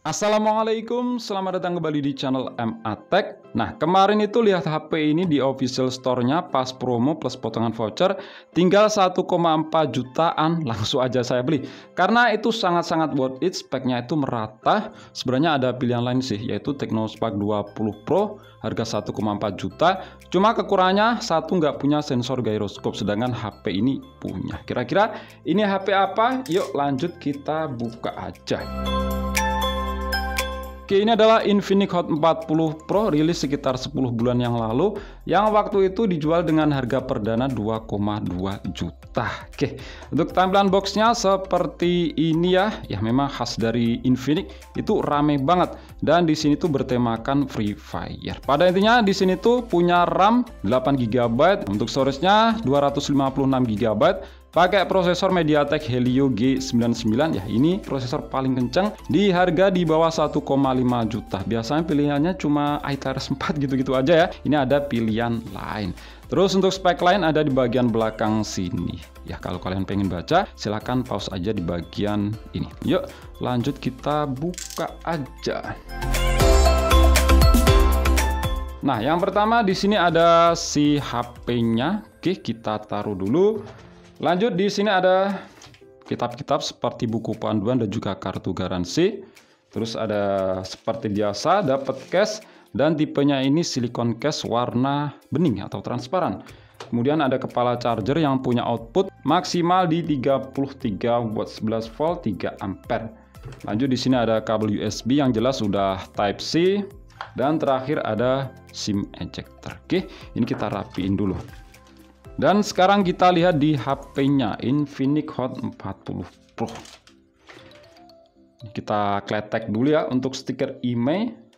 Assalamualaikum, selamat datang kembali di channel MA Tech. Nah, kemarin itu lihat HP ini di official store-nya pas promo plus potongan voucher tinggal 1,4 jutaan, langsung aja saya beli. Karena itu sangat-sangat worth it, speknya itu merata. Sebenarnya ada pilihan lain sih, yaitu Technospark 20 Pro harga 1,4 juta. Cuma kekurangannya satu nggak punya sensor gyroscope, sedangkan HP ini punya. Kira-kira ini HP apa? Yuk lanjut kita buka aja. Oke, ini adalah Infinix Hot 40 Pro, rilis sekitar 10 bulan yang lalu, yang waktu itu dijual dengan harga perdana 2,2 juta. Oke, untuk tampilan boxnya seperti ini ya memang khas dari Infinix, itu rame banget. Dan di sini tuh bertemakan Free Fire. Pada intinya di sini tuh punya RAM 8 GB, untuk storage-nya 256 GB. Pakai prosesor MediaTek Helio G99 ya, ini prosesor paling kencang di harga di bawah 1,5 juta. Biasanya pilihannya cuma iTiles 4 gitu-gitu aja ya. Ini ada pilihan lain. Terus untuk spek lain ada di bagian belakang sini. Ya, kalau kalian pengen baca silahkan pause aja di bagian ini. Yuk lanjut kita buka aja. Nah, yang pertama di sini ada si HP-nya. Oke, kita taruh dulu. Lanjut, di sini ada kitab-kitab seperti buku panduan dan juga kartu garansi. Terus ada seperti biasa dapat case dan tipenya ini silikon case warna bening atau transparan. Kemudian ada kepala charger yang punya output maksimal di 33 watt 11 volt 3 ampere. Lanjut, di sini ada kabel USB yang jelas sudah Type C dan terakhir ada SIM ejector. Oke, ini kita rapiin dulu. Dan sekarang kita lihat di HP-nya Infinix Hot 40 Pro. Kita kletek dulu ya untuk stiker IMEI.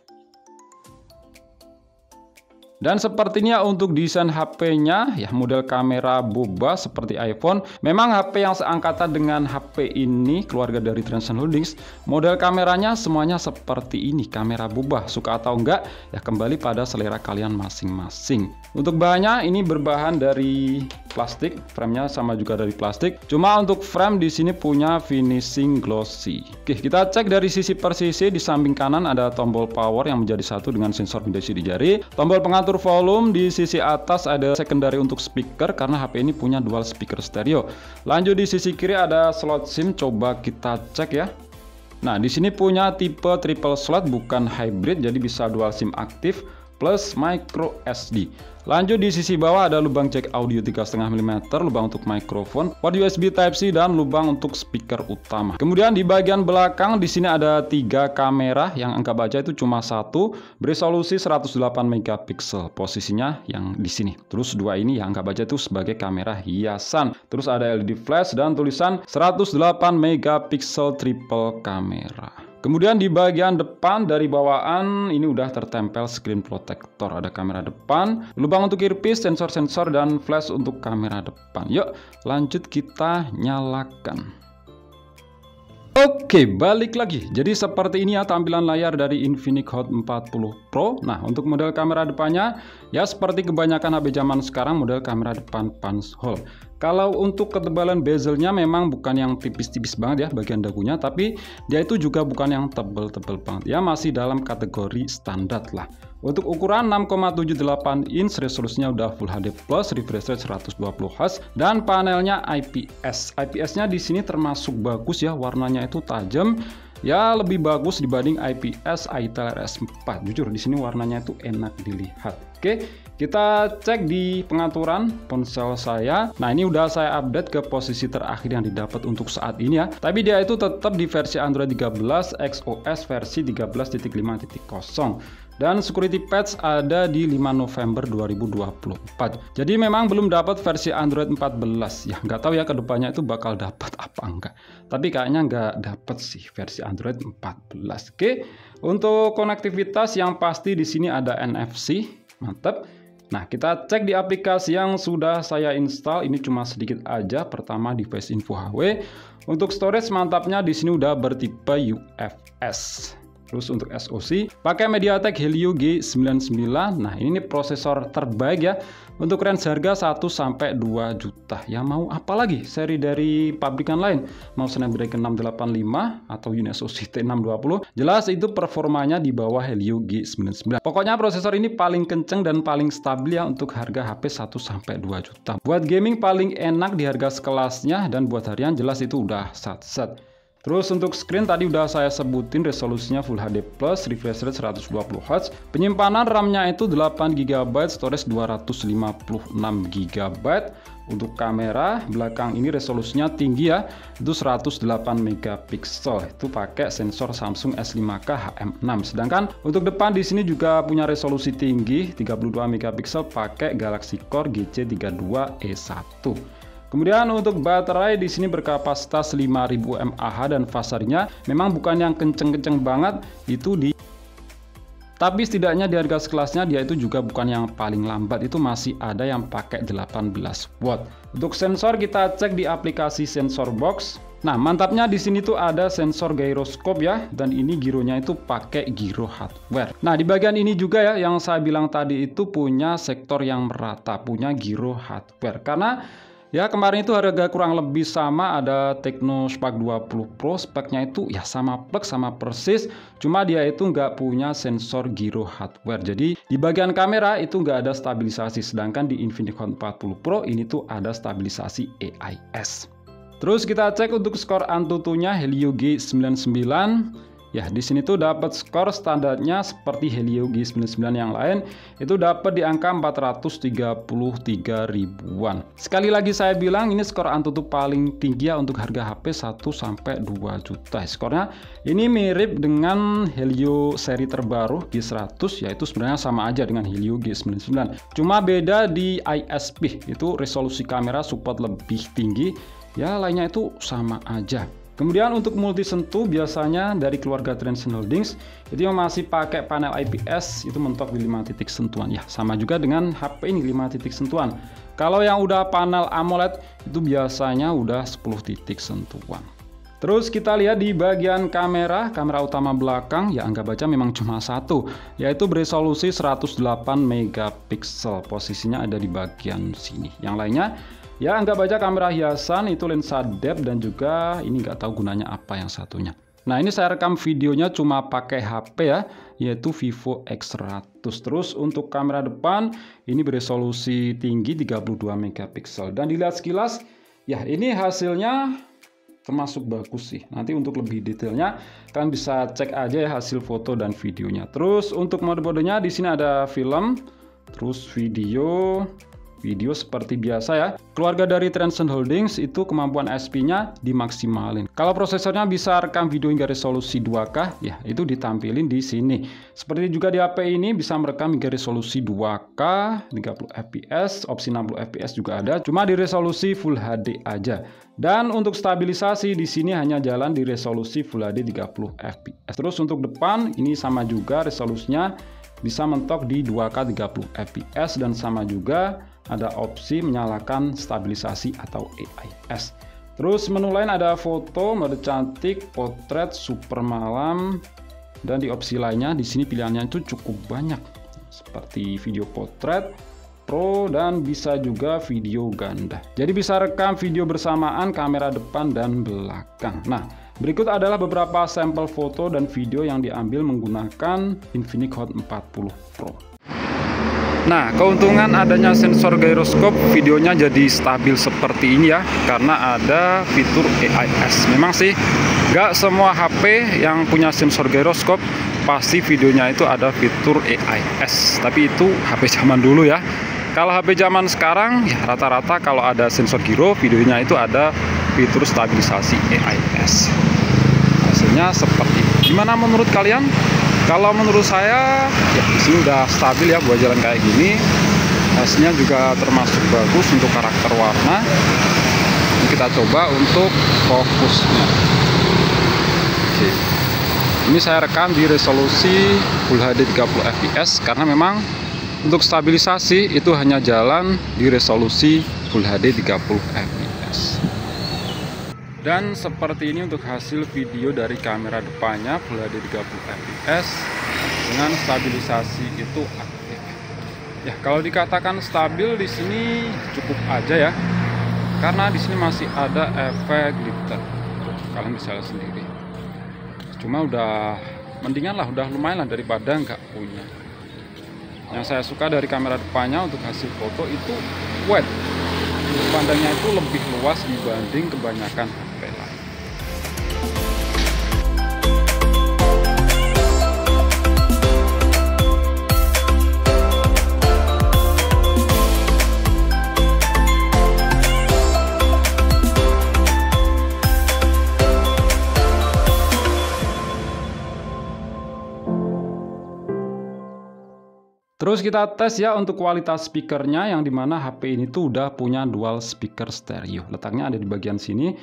Dan sepertinya untuk desain HP-nya ya model kamera boba seperti iPhone. Memang HP yang seangkatan dengan HP ini keluarga dari Transcend Holdings. Model kameranya semuanya seperti ini, kamera boba. Suka atau enggak ya kembali pada selera kalian masing-masing. Untuk bahannya ini berbahan dari plastik, framenya sama juga dari plastik. Cuma untuk frame di sini punya finishing glossy. Oke, kita cek dari sisi per sisi. Di samping kanan ada tombol power yang menjadi satu dengan sensor mediasi di jari. Tombol pengatur volume, di sisi atas ada secondary untuk speaker karena HP ini punya dual speaker stereo. Lanjut, di sisi kiri ada slot SIM, coba kita cek ya. Nah, di sini punya tipe triple slot bukan hybrid, jadi bisa dual SIM aktif plus micro SD. Lanjut, di sisi bawah ada lubang jack audio 3,5 mm, lubang untuk mikrofon, port USB Type C dan lubang untuk speaker utama. Kemudian di bagian belakang di sini ada 3 kamera yang angka baca itu cuma satu, beresolusi 108 megapiksel. Posisinya yang di sini. Terus 2 ini yang angka baca itu sebagai kamera hiasan. Terus ada LED flash dan tulisan 108 megapiksel triple kamera. Kemudian di bagian depan dari bawaan ini udah tertempel screen protector. Ada kamera depan, lubang untuk earpiece, sensor-sensor, dan flash untuk kamera depan. Yuk lanjut kita nyalakan. Oke, balik lagi. Jadi seperti ini ya tampilan layar dari Infinix Hot 40 Pro. Nah, untuk model kamera depannya ya seperti kebanyakan HP zaman sekarang, model kamera depan punch hole. Kalau untuk ketebalan bezelnya memang bukan yang tipis-tipis banget ya bagian dagunya, tapi dia itu juga bukan yang tebel-tebel banget. Ya masih dalam kategori standar lah. Untuk ukuran 6,78 inch, resolusinya udah Full HD+, refresh rate 120 Hz, dan panelnya IPS. IPS-nya di sini termasuk bagus ya, warnanya itu tajam. Ya lebih bagus dibanding IPS iTiles RS4. Jujur di sini warnanya itu enak dilihat. Oke, kita cek di pengaturan ponsel saya. Nah, ini udah saya update ke posisi terakhir yang didapat untuk saat ini ya. Tapi dia itu tetap di versi Android 13, XOS versi 13.5.0. Dan security patch ada di 5 November 2024. Jadi memang belum dapat versi Android 14. Ya nggak tahu ya kedepannya itu bakal dapat apa enggak. Tapi kayaknya nggak dapat sih versi Android 14. Oke, untuk konektivitas yang pasti di sini ada NFC. Mantap. Nah, kita cek di aplikasi yang sudah saya install. Ini cuma sedikit aja. Pertama, device info HW. Untuk storage mantapnya di sini udah bertipe UFS. Terus untuk SoC pakai MediaTek Helio G99. Nah, ini prosesor terbaik ya. Untuk range harga 1 sampai 2 juta. Ya mau apa lagi seri dari pabrikan lain? Mau Snapdragon 685 atau UniSoC T620? Jelas itu performanya di bawah Helio G99. Pokoknya prosesor ini paling kenceng dan paling stabil ya untuk harga HP 1 sampai 2 juta. Buat gaming paling enak di harga sekelasnya, dan buat harian jelas itu udah sat-sat. Terus untuk screen tadi udah saya sebutin, resolusinya Full HD+, refresh rate 120Hz, penyimpanan RAM-nya itu 8GB, storage 256GB. Untuk kamera belakang ini resolusinya tinggi ya, itu 108MP, itu pakai sensor Samsung S5K HM6. Sedangkan untuk depan di sini juga punya resolusi tinggi 32MP, pakai Galaxy Core GC32E1. Kemudian untuk baterai di sini berkapasitas 5000 mAh dan fast charge-nya memang bukan yang kenceng-kenceng banget tapi setidaknya di harga sekelasnya dia itu juga bukan yang paling lambat, itu masih ada yang pakai 18 watt. Untuk sensor kita cek di aplikasi Sensor Box. Nah, mantapnya di sini tuh ada sensor gyroscope ya, dan ini gironya itu pakai giro hardware. Nah, di bagian ini juga ya yang saya bilang tadi itu punya sektor yang merata, punya giro hardware. Karena ya kemarin itu harga kurang lebih sama, ada Tecno Spark 20 Pro, speknya itu ya sama plek sama persis, cuma dia itu nggak punya sensor giro hardware. Jadi di bagian kamera itu nggak ada stabilisasi, sedangkan di Infinix Hot 40 Pro ini tuh ada stabilisasi AIS. Terus kita cek untuk skor Antutunya Helio G99. Ya, di sini tuh dapat skor standarnya seperti Helio G99 yang lain, itu dapat di angka 433 ribuan. Sekali lagi saya bilang ini skor Antutu paling tinggi ya untuk harga HP 1 sampai 2 juta. Skornya ini mirip dengan Helio seri terbaru G100, yaitu sebenarnya sama aja dengan Helio G99. Cuma beda di ISP, itu resolusi kamera support lebih tinggi. Ya, lainnya itu sama aja. Kemudian untuk multi sentuh biasanya dari keluarga Transcend Holdings itu yang masih pakai panel IPS itu mentok di 5 titik sentuhan. Ya, sama juga dengan HP ini 5 titik sentuhan. Kalau yang udah panel AMOLED itu biasanya udah 10 titik sentuhan. Terus kita lihat di bagian kamera utama belakang ya anggap aja memang cuma satu, yaitu beresolusi 108 megapiksel. Posisinya ada di bagian sini. Yang lainnya ya anggap aja kamera hiasan, itu lensa depth, dan juga ini nggak tahu gunanya apa yang satunya. Nah, ini saya rekam videonya cuma pakai HP ya, yaitu Vivo X100. Terus untuk kamera depan ini beresolusi tinggi 32 megapiksel, dan dilihat sekilas ya ini hasilnya termasuk bagus sih. Nanti untuk lebih detailnya kalian bisa cek aja ya hasil foto dan videonya. Terus untuk mode-modenya di sini ada film, terus video seperti biasa ya. Keluarga dari Transcend Holdings itu kemampuan SP-nya dimaksimalin. Kalau prosesornya bisa rekam video hingga resolusi 2K, ya itu ditampilin di sini. Seperti juga di HP ini bisa merekam hingga resolusi 2K, 30 fps, opsi 60 fps juga ada. Cuma di resolusi Full HD aja. Dan untuk stabilisasi di sini hanya jalan di resolusi Full HD 30 fps. Terus untuk depan ini sama juga resolusinya bisa mentok di 2K 30 fps, dan sama juga ada opsi menyalakan stabilisasi atau AIS. Terus menu lain ada foto, mode cantik, potret, super malam, dan di opsi lainnya di sini pilihannya itu cukup banyak seperti video potret, pro, dan bisa juga video ganda. Jadi bisa rekam video bersamaan kamera depan dan belakang. Nah, berikut adalah beberapa sampel foto dan video yang diambil menggunakan Infinix Hot 40 Pro. Nah, keuntungan adanya sensor gyroscope, videonya jadi stabil seperti ini ya, karena ada fitur AIS. Memang sih, nggak semua HP yang punya sensor gyroscope pasti videonya itu ada fitur AIS. Tapi itu HP zaman dulu ya. Kalau HP zaman sekarang, ya rata-rata kalau ada sensor gyro, videonya itu ada fitur stabilisasi AIS. Hasilnya seperti ini. Gimana menurut kalian? Kalau menurut saya, ya di sini udah stabil ya buat jalan kayak gini. Hasilnya juga termasuk bagus untuk karakter warna. Ini kita coba untuk fokusnya. Oke. Ini saya rekam di resolusi Full HD 30 fps karena memang untuk stabilisasi itu hanya jalan di resolusi Full HD 30 fps. Dan seperti ini untuk hasil video dari kamera depannya Full HD 30 fps dengan stabilisasi itu aktif. Ya, kalau dikatakan stabil di sini cukup aja ya. Karena di sini masih ada efek glitter. Kalian bisa lihat sendiri. Cuma udah mendingan lah, udah lumayan lah daripada nggak punya. Yang saya suka dari kamera depannya untuk hasil foto itu wide. Sudut pandangnya itu lebih luas dibanding kebanyakan HP lain. Terus kita tes ya untuk kualitas speakernya, yang dimana HP ini tuh udah punya dual speaker stereo. Letaknya ada di bagian sini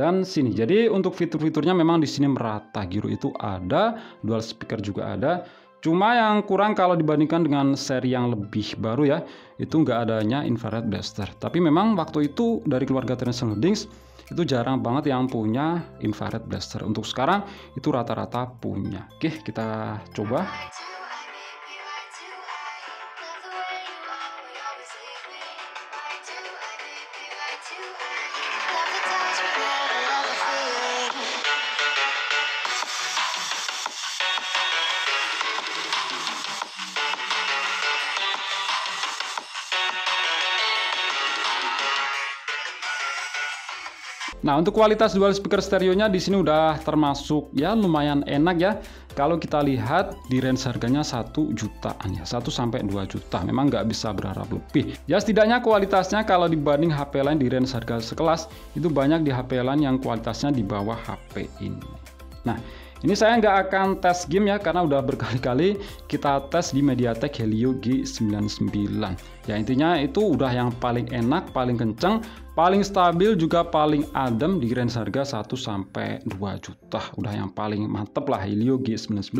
dan sini. Jadi untuk fitur-fiturnya memang di sini merata. Giro itu ada, dual speaker juga ada. Cuma yang kurang kalau dibandingkan dengan seri yang lebih baru ya, itu nggak adanya infrared blaster. Tapi memang waktu itu dari keluarga Transcend Holdings itu jarang banget yang punya infrared blaster. Untuk sekarang itu rata-rata punya. Oke, kita coba. Nah, untuk kualitas dual speaker stereonya di sini udah termasuk ya lumayan enak ya. Kalau kita lihat di range harganya 1 jutaan ya, 1 sampai 2 juta. Memang nggak bisa berharap lebih. Ya setidaknya kualitasnya kalau dibanding HP lain di range harga sekelas, itu banyak di HP lain yang kualitasnya di bawah HP ini. Nah, ini saya nggak akan tes game ya, karena udah berkali-kali kita tes di MediaTek Helio G99. Ya intinya itu udah yang paling enak, paling kenceng, paling stabil, juga paling adem di range harga 1 sampai 2 juta. Udah yang paling mantep lah Helio G99.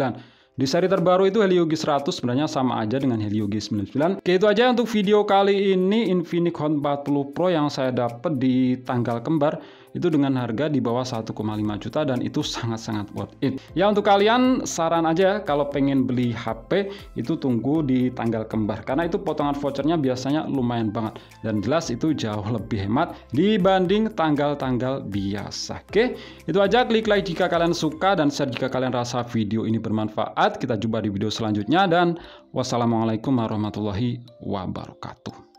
Di seri terbaru itu Helio G100 sebenarnya sama aja dengan Helio G99. Oke, itu aja untuk video kali ini Infinix Hot 40 Pro yang saya dapat di tanggal kembar. Itu dengan harga di bawah 1,5 juta dan itu sangat-sangat worth it. Ya untuk kalian saran aja ya, kalau pengen beli HP itu tunggu di tanggal kembar. Karena itu potongan vouchernya biasanya lumayan banget. Dan jelas itu jauh lebih hemat dibanding tanggal-tanggal biasa. Oke, itu aja. Klik like jika kalian suka dan share jika kalian rasa video ini bermanfaat. Kita jumpa di video selanjutnya dan wassalamualaikum warahmatullahi wabarakatuh.